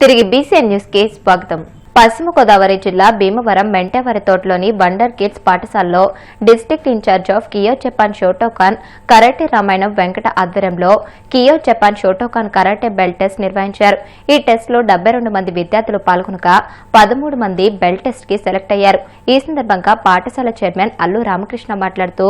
తిరిగి BCN news కి స్వాగతం. పశ్చిమ గోదావరి జిల్లా భీమవరం మెంటేవరతోటలోని వండర్ కిడ్స్ పాఠశాలలో district incharge of Kiyo Japan Shotokan karate Ramayanam Venkata ఆధ్వర్యంలో Kiyo Japan Shotokan karate belt test నిర్వహించారు. ఈ టెస్ట్ లో 72 మంది విద్యార్థులు పాల్గొనగా 13 మంది బెల్ట్ టెస్ట్ కి సెలెక్ట్ అయ్యారు. ఈ సందర్భంగా పాఠశాల చైర్మన్ అల్లు రామకృష్ణ మాట్లాడుతూ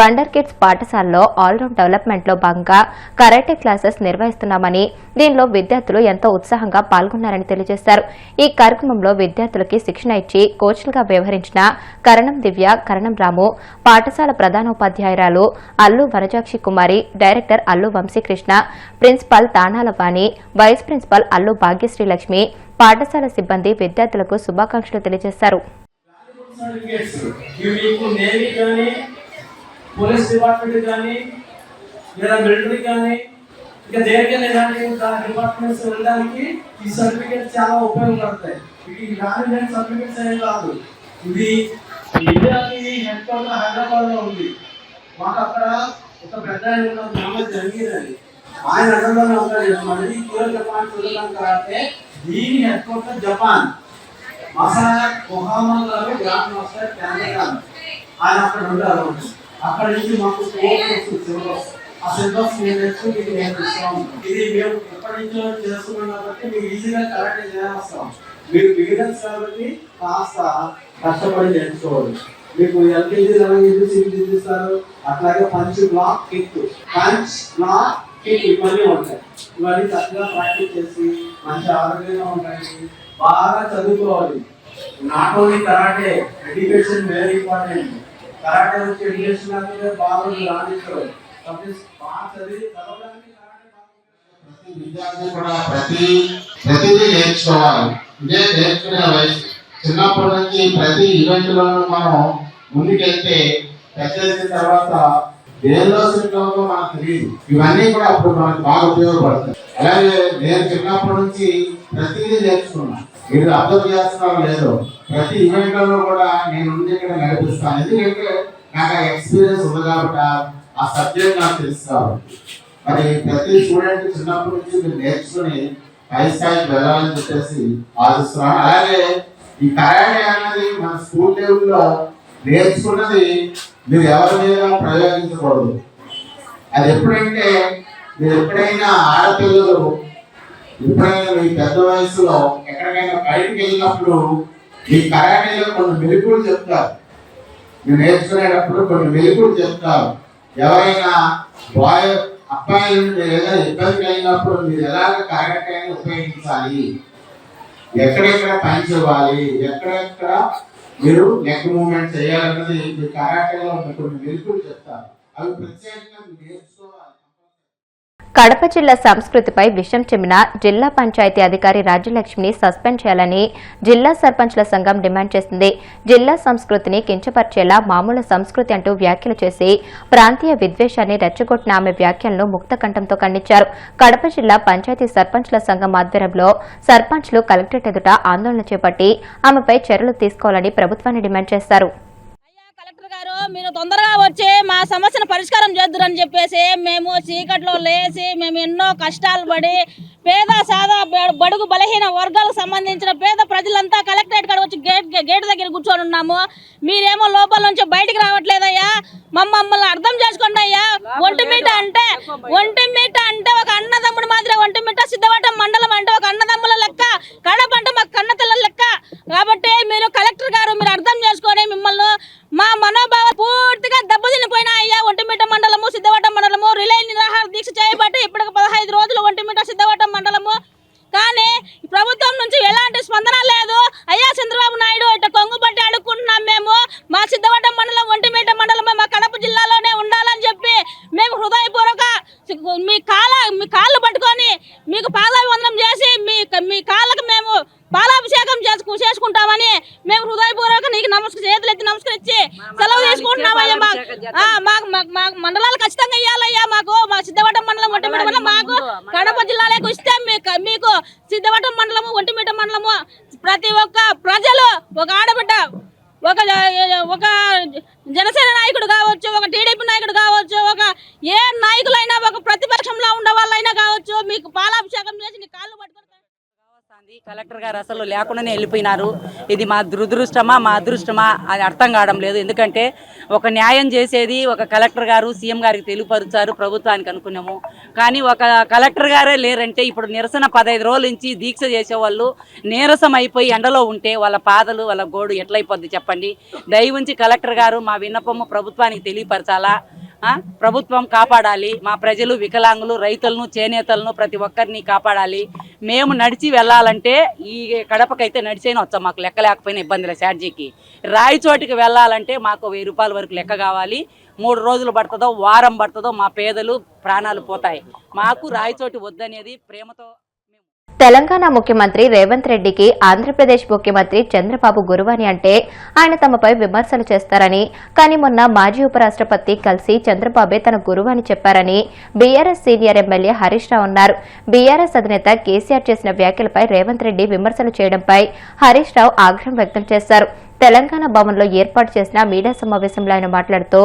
వండర్ కిడ్స్ పాఠశాలలో ఆల్రౌండ్ డెవలప్మెంట్ లో భాగంగా కరాటే క్లాసెస్ నిర్వహిస్తున్నామని, దీనిలో విద్యార్థులు ఎంతో ఉత్సాహంగా పాల్గొన్నారని తెలియజేశారు. ఈ కార్యక్రమంలో విద్యార్థులకి శిక్షణ ఇచ్చి కోచ్లుగా వ్యవహరించిన కరణం దివ్య, కరణం రాము, పాఠశాల ప్రధానోపాధ్యాయురాలు అల్లు వనజాక్షి కుమారి, డైరెక్టర్ అల్లు వంశీకృష్ణ, ప్రిన్సిపల్ తానాల వాణి, వైస్ ప్రిన్సిపల్ అల్లు భాగ్యశ్రీ లక్ష్మి, పాఠశాల సిబ్బంది విద్యార్థులకు శుభాకాంక్షలు తెలియజేశారు. ఇంకా దేనికైనా ఇలాంటి డిపార్ట్మెంట్స్ వెళ్ళడానికి ఈ సర్టిఫికేట్ చాలా ఉపయోగపడతాయి. ఇది నామినేట్ సర్టిఫికేట్స్ ఏం కాదు. ఇది ఇండియాకి హెడ్ క్వార్టర్ హైదరాబాద్ లో ఉంది. మాకు అక్కడ ఒక పెద్ద జరిగిందని ఆయన అర్థంలోనే ఉంటాడు. మళ్ళీ కియో జపాన్ చూడడం కాబట్టి దీని head quarter Japan. Masala Mohammed గారు గ్రాండ్ మాస్టర్ క్యాండిడేట్ ఆయన అక్కడ ఉంటారు. అక్కడ నుంచి మాకు సిలబస్ ఆ సిలబస్ నేర్చుకుంటాం. ఇది మేము ఎప్పటి నుంచో చేస్తున్నాం కాబట్టి మీకు ఈజీగా కరెక్ట్ చేస్తాం. మీరు బిగినర్స్ కాబట్టి కాస్త కష్టపడి నేర్చుకోవాలి. మీకు ఎల్కేజీ ఇస్తారు. అట్లాగే పంచ్ బ్లాక్ కిక్ ఇవన్నీ ఉంటాయి. ఇవన్నీ చక్కగా ప్రాక్టీస్ చేసి మంచి ఆరోగ్యంగా ఉంటాయి. బాగా చదువుకోవాలి. Not only karate, education very important. Karate వచ్చి ఎడ్యుకేషన్ బాగా రాణిస్తారు. విద్యార్థి కూడా ప్రతిదీ నేర్చుకోవాలి. ఇదే నేర్చుకునే వయసు. చిన్నప్పటి నుంచి ప్రతి ఈవెంట్ లోనూ మనం ముందుకెళ్తే పెద్ద తర్వాత దేనిలో సిద్ధంలో మనకు తెలియదు. ఇవన్నీ కూడా అప్పుడు మనకు బాగా ఉపయోగపడతాయి. అలాగే నేను చిన్నప్పటి నుంచి ప్రతిదీ నేర్చుకున్నాను. మీరు అర్థం చేస్తున్నారో లేదో, ప్రతి ఈవెంట్ లో కూడా నేను ఇక్కడ నడిపిస్తాను. ఎందుకంటే నాకు ఆ ఎక్స్పీరియన్స్ ఉంది కాబట్టి, ఆ సబ్జెక్ట్ నాకు తెలుసు కాబట్టి. మరి ప్రతి స్టూడెంట్ చిన్నప్పటి నుంచి మీరు నేర్చుకుని పై స్థాయికి వెళ్ళాలని చెప్పేసి ఆశిస్తున్నాను. అలాగే ఈ కరాటే అనేది మన స్కూల్ లెవెల్లో నేర్చుకున్నది మీరు ఎవరి మీద ప్రయోగించకూడదు. అది ఎప్పుడంటే మీరు ఎప్పుడైనా ఆడపిల్లలు ఎప్పుడైనా మీ పెద్ద వయసులో ఎక్కడికైనా బయటకు వెళ్ళినప్పుడు ఈ కరాటేలో కొన్ని మెలుకులు చెప్తారు. మీరు నేర్చుకునేటప్పుడు కొన్ని మెలుకులు చెప్తారు. ఎవరైనా అబ్బాయిల నుండి ఏదైనా ఇబ్బంది కలిగినప్పుడు మీరు ఎలాగ కరాటేని ఉపయోగించాలి, ఎక్కడెక్కడ పంచ్ ఇవ్వాలి, ఎక్కడెక్కడ మీరు నెక్ మూవ్మెంట్ చేయాలన్నది మీ కరాటేలో కొన్ని మెలుకులు చెప్తారు. అవి ప్రత్యేకంగా మీరు నేర్చుకోవాలి. కడప జిల్లా సంస్కృతిపై విషం చెమ్మిన జిల్లా పంచాయతీ అధికారి రాజ్యలక్ష్మిని సస్పెండ్ చేయాలని జిల్లా సర్పంచ్ల సంఘం డిమాండ్ చేసింది. జిల్లా సంస్కృతిని కించపరిచేలా మామూలు సంస్కృతి అంటూ వ్యాఖ్యలు చేసి ప్రాంతీయ విద్వేషాన్ని రెచ్చగొట్టిన ఆమె వ్యాఖ్యలను ముక్తకంఠంతో ఖండించారు. కడప జిల్లా పంచాయతీ సర్పంచ్ల సంఘం ఆధ్వర్యంలో సర్పంచ్లు కలెక్టరేట్ ఎదుట ఆందోళన చేపట్టి ఆమెపై చర్యలు తీసుకోవాలని ప్రభుత్వాన్ని డిమాండ్ చేశారు. మీరు తొందరగా వచ్చి మా సమస్యను పరిష్కారం చేద్దురని చెప్పేసి మేము చీకట్లో లేచి మేము ఎన్నో కష్టాలు పడి పేద సాదా బడుగు బలహీన వర్గాలకు సంబంధించిన పేద ప్రజలంతా కలెక్టరేట్ కాడ వచ్చి గేట్ దగ్గర కూర్చొని ఉన్నాము. మీరేమో లోపల నుంచి బయటికి రావట్లేదయ్యా. మమ్మల్ని అర్థం చేసుకోండి అయ్యా. ఒంటిమిట్ట అంటే ఒక అన్నదమ్ముడు మాదిరి. ఒంటిమిట్ట సిద్ధవటం మండలం అంటే ఒక అన్నదమ్ముల లెక్క, కడప అంటే మాకు కన్నతల్ల లెక్క. కాబట్టి మీరు కలెక్టర్ గారు మీరు అర్థం చేసుకొని మిమ్మల్ని మా మనోభావం పూర్తిగా దెబ్బతినిపోయినా అయ్యా. ఒంటిమిట్ట మండలము, సిద్ధవటం మండలము రిలే నిరాహార దీక్ష చేయబట్టి ఇప్పటికి 15 రోజులు ఒంటిమిట్ట సిద్ధవటం మండలము. కానీ ప్రభుత్వం నుంచి ఎలాంటి స్పందన లేదు అయ్యా. చంద్రబాబు నాయుడు ఇట్లా కొంగుబట్టి అడుక్కుంటున్నాం. మేము మా సిద్ధవటం మండలం, ఒంటిమిట్ట మండలము మా కడప జిల్లాలోనే ఉండాలని చెప్పి మేము హృదయపూర్వక మీ కాళ్ళు పట్టుకొని మీకు పాదాభివందనం చేసి మీ కాళ్ళకు మేము పాలాభిషేకం చేసుకుంటామని మేము హృదయపూర్వక నీకు చేతులెత్తి నమస్కరించి సెలవు తీసుకుంటున్నామయ్యా. మాకు మండలాలు ఖచ్చితంగా ఇవ్వాలయ్యా. మా సిద్ధవటం మండలం, ఒంటిమిట్ట మండలం మాకు కడప జిల్లాలోకి వస్తే మీకు సిద్ధవటం మండలము, ఒంటిమిట్ట మండలము ప్రతి ఒక్క ప్రజలు, ఒక ఆడబిడ్డ, ఒక జనసేన నాయకుడు కావచ్చు, ఒక టీడీపీ నాయకుడు కావచ్చు, ఒక ఏ నాయకులైనా, ఒక ప్రతిపక్షంలో ఉండే వాళ్ళైనా కావచ్చు, మీకు పాలాభిషేకం చేసి నీ కాళ్ళు పట్టుకొని కలెక్టర్ గారు అసలు లేకుండానే వెళ్ళిపోయినారు. ఇది మా దురదృష్టమా మా అదృష్టమా అని అర్థం కావడం లేదు. ఎందుకంటే ఒక న్యాయం చేసేది ఒక కలెక్టర్ గారు సీఎం గారికి తెలియపరుచారు ప్రభుత్వానికి అనుకున్నాము. కానీ ఒక కలెక్టర్ గారే లేరంటే ఇప్పుడు నిరసన 15 రోజుల నుంచి దీక్ష చేసేవాళ్ళు నీరసం అయిపోయి ఎండలో ఉంటే వాళ్ళ పాదలు వాళ్ళ గోడు ఎట్లయిపోద్ది చెప్పండి. దయవుంచి కలెక్టర్ గారు మా విన్నపము ప్రభుత్వానికి తెలియపరచాలా. ప్రభుత్వం కాపాడాలి. మా ప్రజలు, వికలాంగులు, రైతులను, చేనేతలను ప్రతి ఒక్కరిని కాపాడాలి. మేము నడిచి వెళ్ళాలంటే ఈ కడపకైతే నడిచైనా వచ్చాం, మాకు లెక్క లేకపోయినా ఇబ్బంది లేదు. ఛార్జీకి రాయచోటికి వెళ్ళాలంటే మాకు 1000 రూపాయల వరకు లెక్క కావాలి. 3 రోజులు పడుతుందో వారం పడుతుందో మా పేదలు ప్రాణాలు పోతాయి. మాకు రాయచోటి వద్దనేది ప్రేమతో. తెలంగాణ ముఖ్యమంత్రి రేవంత్ రెడ్డికి ఆంధ్రప్రదేశ్ ముఖ్యమంత్రి చంద్రబాబు గురువని అంటే ఆయన తమపై విమర్శలు చేస్తారని, కానీ మొన్న మాజీ ఉపరాష్ట్రపతి కలిసి చంద్రబాబే తన గురువని చెప్పారని BRS senior MLA Harish Rao అన్నారు. బీఆర్ఎస్ అధినేత కేసీఆర్ చేసిన వ్యాఖ్యలపై రేవంత్ రెడ్డి విమర్శలు చేయడంపై హరీష్ రావు ఆగ్రహం వ్యక్తం చేశారు. తెలంగాణ భవన్లో ఏర్పాటు చేసిన మీడియా సమావేశంలో ఆయన మాట్లాడుతూ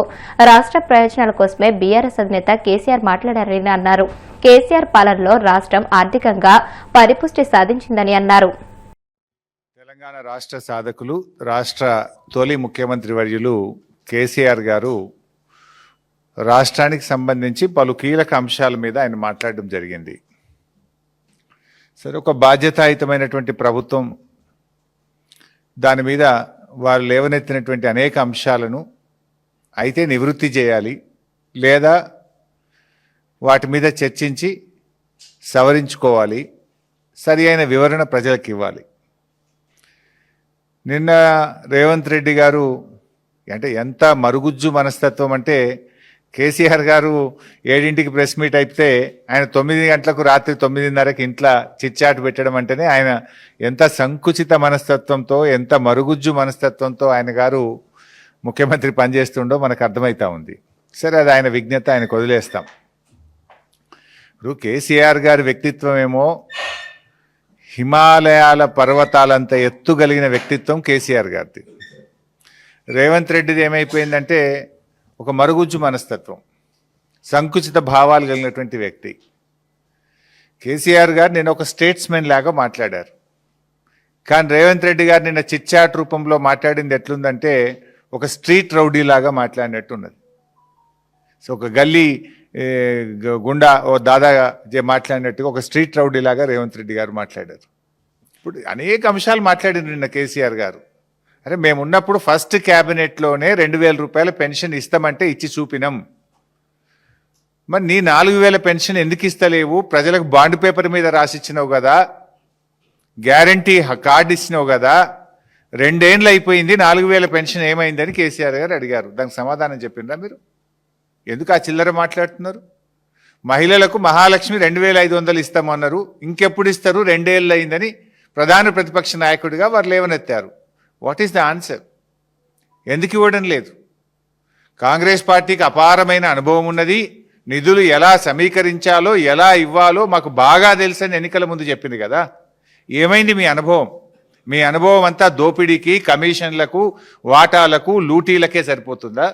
రాష్ట్ర ప్రయోజనాల కోసమే బీఆర్ఎస్ అధినేత కేసీఆర్ మాట్లాడారని అన్నారు. కేసీఆర్ పాలనలో రాష్ట్రం ఆర్థికంగా పరిపుష్టి సాధించిందని అన్నారు. తెలంగాణ రాష్ట్ర సాధకులు, రాష్ట్ర తొలి ముఖ్యమంత్రి వర్యులు కేసీఆర్ గారు రాష్ట్రానికి సంబంధించి పలు కీలక అంశాల మీద ఆయన మాట్లాడడం జరిగింది. సరే, ఒక బాధ్యతాయుతమైనటువంటి ప్రభుత్వం దాని మీద వారు లేవనెత్తినటువంటి అనేక అంశాలను అయితే నివృత్తి చేయాలి, లేదా వాటి మీద చర్చించి సవరించుకోవాలి, సరి అయిన వివరణ ప్రజలకు ఇవ్వాలి. నిన్న రేవంత్ రెడ్డి గారు అంటే ఎంత మరుగుజ్జు మనస్తత్వం అంటే, కేసీఆర్ గారు 7ంటికి ప్రెస్ మీట్ అయితే ఆయన 9 గంటలకు రాత్రి 9:30కి ఇంట్లో చిచ్చాటు పెట్టడం అంటేనే ఆయన ఎంత సంకుచిత మనస్తత్వంతో, ఎంత మరుగుజ్జు మనస్తత్వంతో ఆయన గారు ముఖ్యమంత్రి పనిచేస్తుండో మనకు అర్థమవుతా ఉంది. సరే, అది ఆయన విజ్ఞత, ఆయనకు వదిలేస్తాం. ఇప్పుడు కేసీఆర్ గారి వ్యక్తిత్వం ఏమో హిమాలయాల పర్వతాలంత ఎత్తుగలిగిన వ్యక్తిత్వం కేసీఆర్ గారిది. రేవంత్ రెడ్డిది ఏమైపోయిందంటే ఒక మరుగుజ్జు మనస్తత్వం, సంకుచిత భావాలు కలిగినటువంటి వ్యక్తి. కేసీఆర్ గారు నిన్న ఒక స్టేట్స్మెన్ లాగా మాట్లాడారు. కానీ రేవంత్ రెడ్డి గారు నిన్న చిట్చాట్ రూపంలో మాట్లాడింది ఎట్లుందంటే ఒక స్ట్రీట్ రౌడీ లాగా మాట్లాడినట్టున్నది. సో ఒక గల్లీ గుండా ఓ దాదా మాట్లాడినట్టుగా ఒక స్ట్రీట్ రౌడీ లాగా రేవంత్ రెడ్డి గారు మాట్లాడారు. ఇప్పుడు అనేక అంశాలు మాట్లాడారు నిన్న కేసీఆర్ గారు. అరే, మేమున్నప్పుడు ఫస్ట్ క్యాబినెట్లోనే 2000 రూపాయల పెన్షన్ ఇస్తామంటే ఇచ్చి చూపినాం. మరి నీ 4000 పెన్షన్ ఎందుకు ఇస్తలేవు? ప్రజలకు బాండ్ పేపర్ మీద రాసిచ్చినావు కదా, గ్యారంటీ కార్డు ఇచ్చినావు కదా, 2 ఏళ్ళు అయిపోయింది, 4000 పెన్షన్ ఏమైందని కేసీఆర్ గారు అడిగారు. దానికి సమాధానం చెప్పిండ్రా మీరు? ఎందుకు ఆ చిల్లర మాట్లాడుతున్నారు? మహిళలకు మహాలక్ష్మి 2500 ఇస్తామన్నారు, ఇంకెప్పుడు ఇస్తారు? 2 ఏళ్ళు అయిందని ప్రధాన ప్రతిపక్ష నాయకుడిగా వారు లేవనెత్తారు. What is the answer? ఎందుకు ఇవ్వడం లేదు? కాంగ్రెస్ పార్టీకి అపారమైన అనుభవం ఉన్నది, నిధులు ఎలా సమీకరించాలో ఎలా ఇవ్వాలో మాకు బాగా తెలుసని ఎన్నికల ముందు చెప్పింది కదా. ఏమైంది మీ అనుభవం? మీ అనుభవం అంతా దోపిడీకి, కమిషన్లకు, వాటాలకు, లూటీలకే సరిపోతుందా?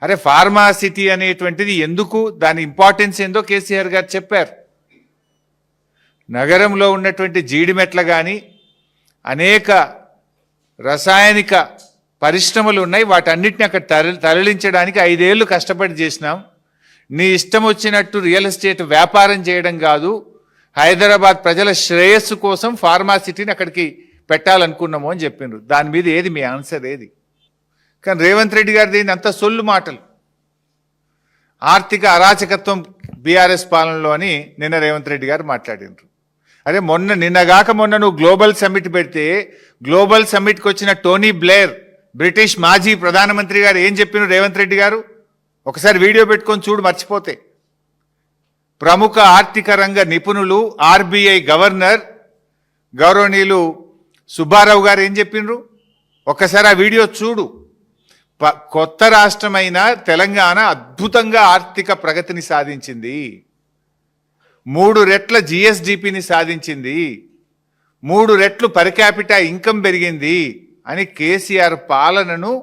అరే, ఫార్మాసిటీ అనేటువంటిది ఎందుకు, దాని ఇంపార్టెన్స్ ఏందో కేసీఆర్ గారు చెప్పారు. నగరంలో ఉన్నటువంటి జీడిమెట్ల కానీ అనేక రసాయనిక పరిశ్రమలు ఉన్నాయి, వాటన్నిటిని అక్కడ తరలించడానికి 5 ఏళ్ళు కష్టపడి చేసినాం. నీ ఇష్టం వచ్చినట్టు రియల్ ఎస్టేట్ వ్యాపారం చేయడం కాదు, హైదరాబాద్ ప్రజల శ్రేయస్సు కోసం ఫార్మాసిటీని అక్కడికి పెట్టాలనుకున్నాము అని చెప్పిండ్రు. దాని మీద ఏది మీ ఆన్సర్? ఏది? కానీ రేవంత్ రెడ్డి గారిది అంత సొల్లు మాటలు. ఆర్థిక అరాచకత్వం బీఆర్ఎస్ పాలనలో అని నిన్న రేవంత్ రెడ్డి గారు మాట్లాడినారు. అరే, నిన్నగాక మొన్న నువ్వు గ్లోబల్ సమ్మిట్ పెడితే గ్లోబల్ సమ్మిట్కి వచ్చిన టోనీ బ్లేర్, బ్రిటిష్ మాజీ ప్రధానమంత్రి గారు ఏం చెప్పినారు రేవంత్ రెడ్డి గారు? ఒకసారి వీడియో పెట్టుకొని చూడు, మర్చిపోతే. ప్రముఖ ఆర్థిక రంగ నిపుణులు, ఆర్బీఐ గవర్నర్ గౌరవనీయులు సుబ్బారావు గారు ఏం చెప్పినారు? ఒక్కసారి ఆ వీడియో చూడు. కొత్త రాష్ట్రమైన తెలంగాణ అద్భుతంగా ఆర్థిక ప్రగతిని సాధించింది, 3 రెట్ల జిఎస్డిపిని సాధించింది, 3 రెట్లు పర్ క్యాపిటా ఇన్కమ్ పెరిగింది అని కేసీఆర్ పాలనను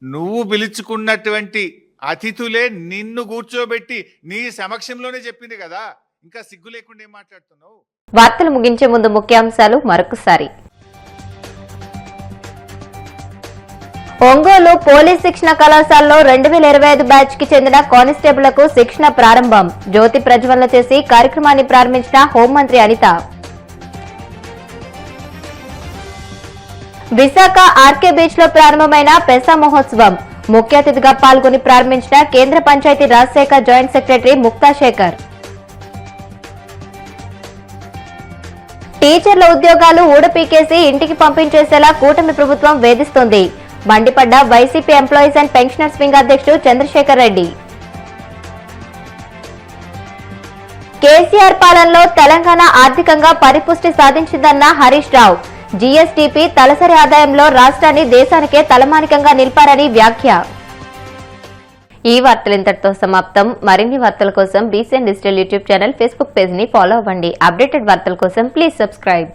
నువ్వు పిలుచుకున్నటువంటి అతిథులే నిన్ను కూర్చోబెట్టి నీ సమక్షంలోనే చెప్పింది కదా. ఇంకా సిగ్గు లేకుండా ఏం మాట్లాడుతున్నావు? వార్తలు ముగించే ముందు ముఖ్యాంశాలు మరొకసారి. ఒంగోలు పోలీస్ శిక్షణ కళాశాలలో 2025 బ్యాచ్ కి చెందిన కానిస్టేబుళ్లకు శిక్షణ ప్రారంభం. జ్యోతి ప్రజ్వలన చేసి కార్యక్రమాన్ని ప్రారంభించిన హోంమంత్రి అనిత. విశాఖ ఆర్కే బీచ్ లో ప్రారంభమైన పెసా మహోత్సవం. ముఖ్య అతిథిగా పాల్గొని ప్రారంభించిన కేంద్ర పంచాయతీ రాజ్ శాఖ జాయింట్ సెక్రటరీ ముక్తా శేఖర్. టీచర్ల ఉద్యోగాలు ఊడపీకేసి ఇంటికి పంపించేసేలా కూటమి ప్రభుత్వం వేధిస్తోంది. మండిపడ్డ YCP employees and pensioners wing అధ్యక్షుడు చంద్రశేఖర్ రెడ్డి. కేసీఆర్ పాలనలో తెలంగాణ ఆర్థికంగా పరిపుష్టి సాధించిందన్న హరీష్ రావు. జీఎస్టీపీ తలసరి ఆదాయంలో రాష్ట్రాన్ని దేశానికే తలమానికంగా నిలిపారని వ్యాఖ్య. ఈ వార్తలు ఇంతటితో సమాప్తం. మరిన్ని వార్తల కోసం BCN digital YouTube channel, Facebook page ని ఫాలో అవ్వండి. అప్డేటెడ్ వార్తల కోసం ప్లీజ్ సబ్స్క్రైబ్.